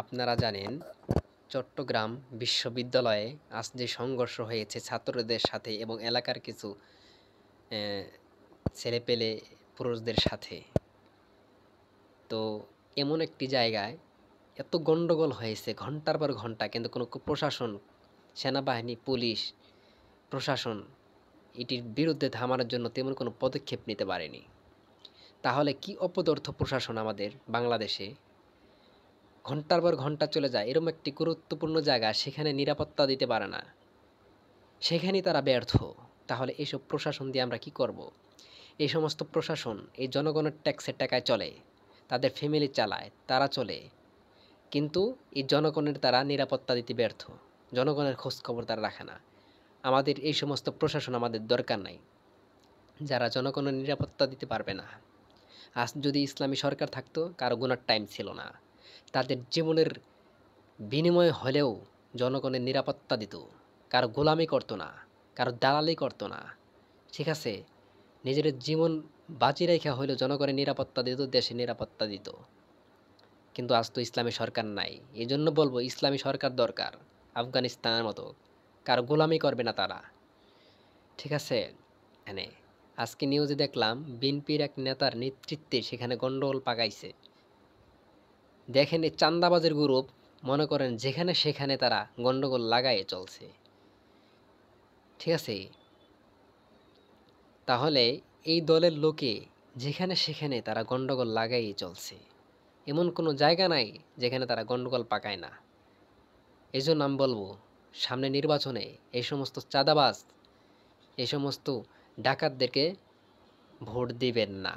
আপনারা জানেন চট্টগ্রাম বিশ্ববিদ্যালয়ে আজ যে সংঘর্ষ হয়েছে ছাত্রদের সাথে এবং এলাকার কিছু আহ, ছেলেপেলে পুরুষদের সাথে। তো এমন একটি জায়গায় এত গন্ডগোল হয়েছে ঘন্টার পর ঘন্টা, কিন্তু কোনো প্রশাসন, সেনাবাহিনী, পুলিশ, প্রশাসন এটির বিরুদ্ধে থামানোর জন্য তেমন কোনো পদক্ষেপ নিতে পারেনি। তাহলে কি অপদার্থ প্রশাসন আমাদের বাংলাদেশে! ঘন্টার পর ঘন্টা চলে যায়, এরকম একটি গুরুত্বপূর্ণ জায়গা সেখানে নিরাপত্তা দিতে পারে না, সেখানেই তারা ব্যর্থ। তাহলে এইসব প্রশাসন দিয়ে আমরা কি করব? এই সমস্ত প্রশাসন এই জনগণের ট্যাক্সের টাকায় চলে, তাদের ফ্যামিলি চালায়, তারা চলে, কিন্তু এই জনগণের তারা নিরাপত্তা দিতে ব্যর্থ। জনগণের খোঁজ খবর তারা রাখে না। আমাদের এই সমস্ত প্রশাসন আমাদের দরকার নাই, যারা জনগণের নিরাপত্তা দিতে পারবে না। আজ যদি ইসলামী সরকার থাকতো, কারো গুনার টাইম ছিল না, তাদের জীবনের বিনিময়ে হলেও জনগণের নিরাপত্তা দিত, কারো গোলামি করতো না, কারো দালালি করতো না, ঠিক আছে? নিজের জীবন বাজি রেখা হইলেও জনগণের নিরাপত্তা দিত, দেশের নিরাপত্তা দিত। কিন্তু আজ তো ইসলামী সরকার নাই। এই জন্য বলবো ইসলামী সরকার দরকার, আফগানিস্তানের মতো। কারো গোলামি করবে না তারা, ঠিক আছে? এনে আজকে নিউজে দেখলাম বিএনপির এক নেতার নেতৃত্বে সেখানে গন্ডগোল পাকাইছে। দেখেন এই চান্দাবাজের গ্রুপ, মনে করেন যেখানে সেখানে তারা গন্ডগোল লাগায়ে চলছে, ঠিক আছে? তাহলে এই দলের লোকে যেখানে সেখানে তারা গন্ডগোল লাগাই চলছে, এমন কোনো জায়গা নাই যেখানে তারা গন্ডগোল পাকায় না। এই জন্য আমি বলবো, সামনে নির্বাচনে এই সমস্ত চাঁদাবাজ, এই সমস্ত ডাকাতদেরকে ভোট দিবেন না।